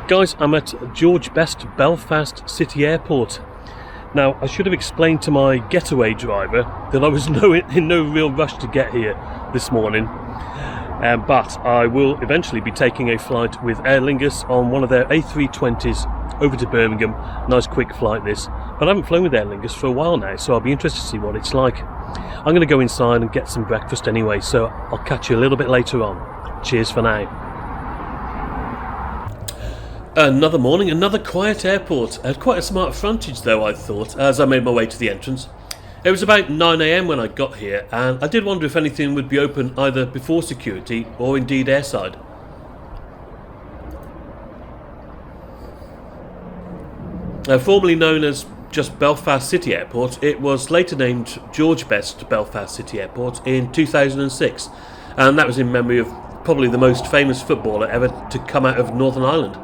Guys, I'm at George Best Belfast City Airport. Now, I should have explained to my getaway driver that I was in no real rush to get here this morning, but I will eventually be taking a flight with Aer Lingus on one of their A320s over to Birmingham. Nice quick flight this, but I haven't flown with Aer Lingus for a while now, so I'll be interested to see what it's like. I'm going to go inside and get some breakfast anyway, so I'll catch you a little bit later on. Cheers for now. Another morning, another quiet airport. Quite a smart frontage though, I thought, as I made my way to the entrance. It was about 9 AM when I got here, and I did wonder if anything would be open either before security or indeed airside. Formerly known as just Belfast City Airport, it was later named George Best Belfast City Airport in 2006, and that was in memory of probably the most famous footballer ever to come out of Northern Ireland.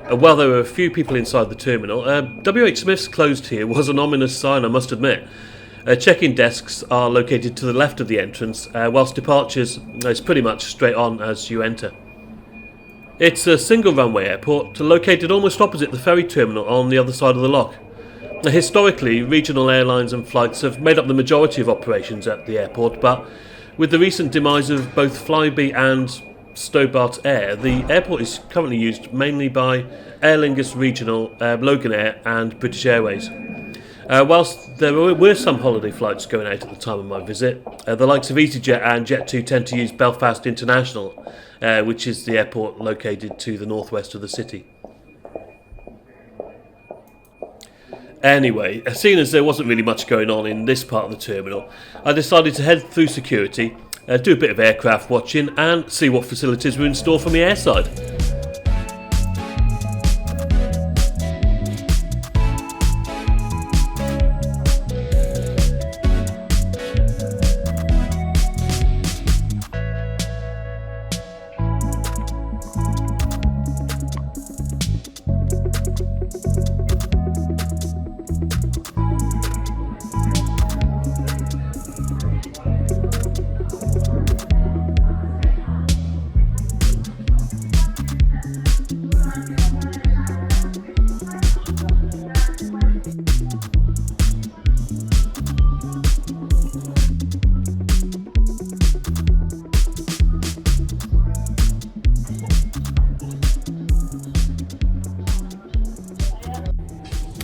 While there were a few people inside the terminal, WH Smith's closed here was an ominous sign, I must admit. Check-in desks are located to the left of the entrance, whilst departures is pretty much straight on as you enter. It's a single runway airport, located almost opposite the ferry terminal on the other side of the lock. Historically, regional airlines and flights have made up the majority of operations at the airport, but with the recent demise of both Flybe and Stobart Air, the airport is currently used mainly by Aer Lingus Regional, Loganair and British Airways. Whilst there were some holiday flights going out at the time of my visit, the likes of EasyJet and Jet2 tend to use Belfast International, which is the airport located to the northwest of the city. Anyway, seeing as there wasn't really much going on in this part of the terminal, I decided to head through security, do a bit of aircraft watching and see what facilities were in store for me airside.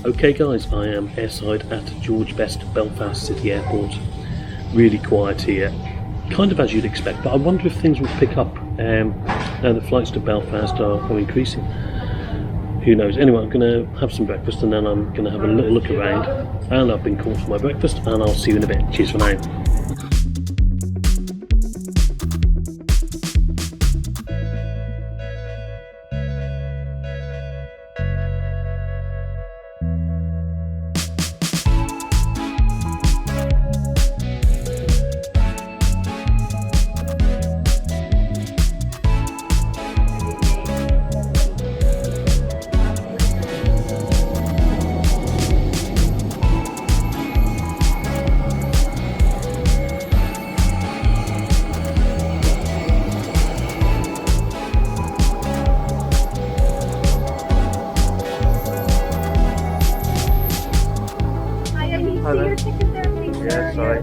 Okay guys, I am airside at George Best Belfast City Airport. Really quiet here, kind of as you'd expect, but I wonder if things will pick up now the flights to Belfast are increasing. Who knows? Anyway, I'm going to have some breakfast and then I'm going to have a little look around, and I've been called for my breakfast, and I'll see you in a bit. Cheers for now. Yeah, sorry.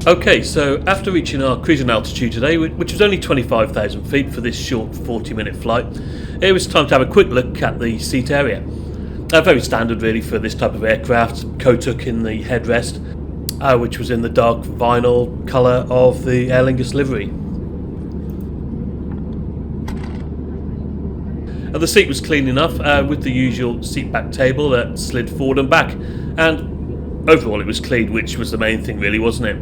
Okay, so after reaching our cruising altitude today, which was only 25,000 feet for this short 40-minute flight, it was time to have a quick look at the seat area. Very standard really for this type of aircraft, Kotuk in the headrest, which was in the dark vinyl colour of the Aer Lingus livery. The seat was clean enough, with the usual seat back table that slid forward and back, and overall it was clean, which was the main thing really, wasn't it?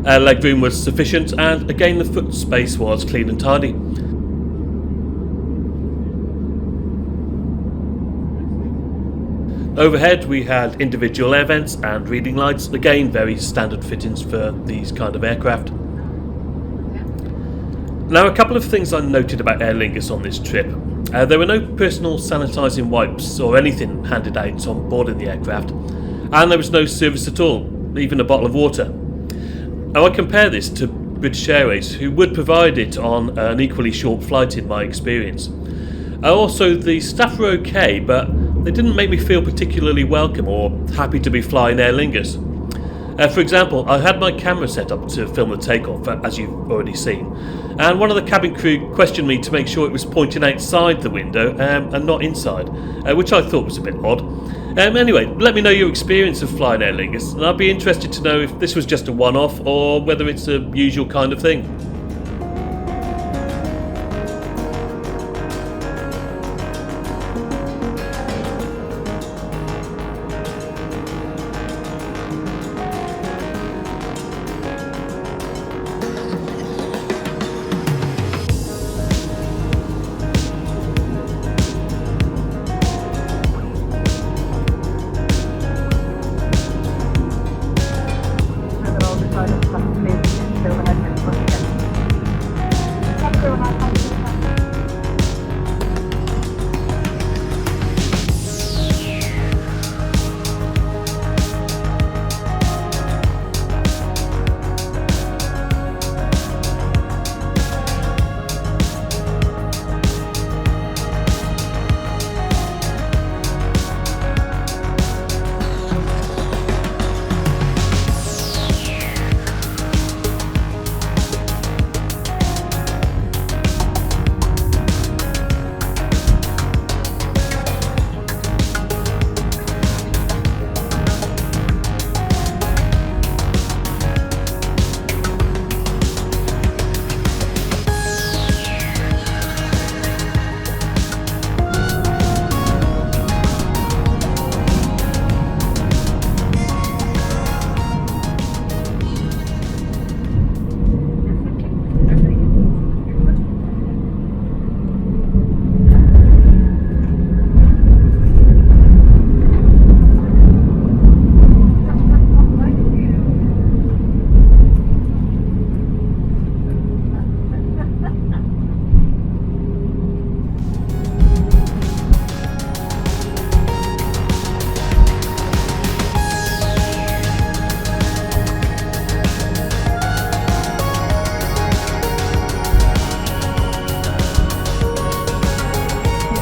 Legroom was sufficient, and again the foot space was clean and tidy. Overhead we had individual air vents and reading lights, again very standard fittings for these kind of aircraft. Now, a couple of things I noted about Aer Lingus on this trip. There were no personal sanitising wipes or anything handed out on board in the aircraft, and there was no service at all, even a bottle of water. Now I compare this to British Airways, who would provide it on an equally short flight in my experience. Also, the staff were okay, but they didn't make me feel particularly welcome or happy to be flying Aer Lingus. For example, I had my camera set up to film the takeoff, as you've already seen, and one of the cabin crew questioned me to make sure it was pointing outside the window and not inside, which I thought was a bit odd. Anyway, let me know your experience of flying Aer Lingus, and I'd be interested to know if this was just a one-off or whether it's a usual kind of thing.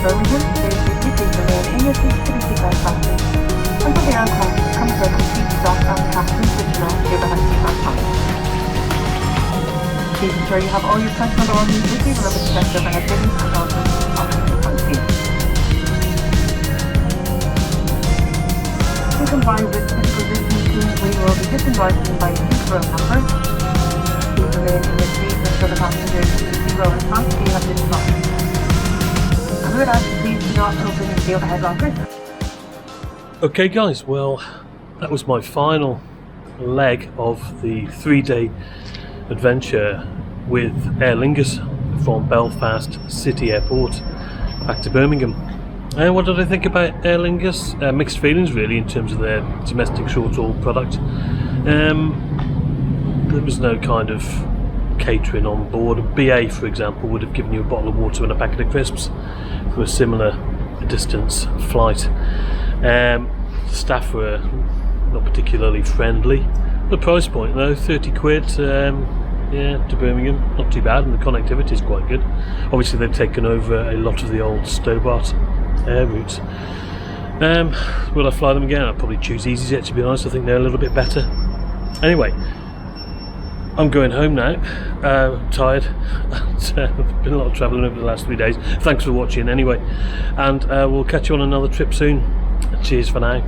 Birmingham, please remain in your seats to the seatbelt fasten until the aircraft comes to a complete stop and the captain switches off the overhead seatbelt sign. Please ensure you have all your personal belongings with you. Remember to check the overhead bins and also oxygen on the seat. To comply with physical distancing, we will be disembarking by seat row number. Please remain in your seat until the passengers in the seat row response to you have disembarked. And we would ask you please do not open the overhead lockers. Okay guys, well that was my final leg of the 3-day adventure with Aer Lingus from Belfast City Airport back to Birmingham. And what did I think about Aer Lingus? Mixed feelings really in terms of their domestic short-haul product. There was no kind of catering on board. BA, for example, would have given you a bottle of water and a packet of crisps for a similar distance flight. The staff were not particularly friendly. The price point though, 30 quid, Yeah, to Birmingham. Not too bad, and the connectivity is quite good. Obviously, they've taken over a lot of the old Stobart air routes. Will I fly them again? I'll probably choose EasyJet, to be honest. I think they're a little bit better. Anyway, I'm going home now. Tired. Been a lot of travelling over the last 3 days. Thanks for watching anyway, and we'll catch you on another trip soon. Cheers for now.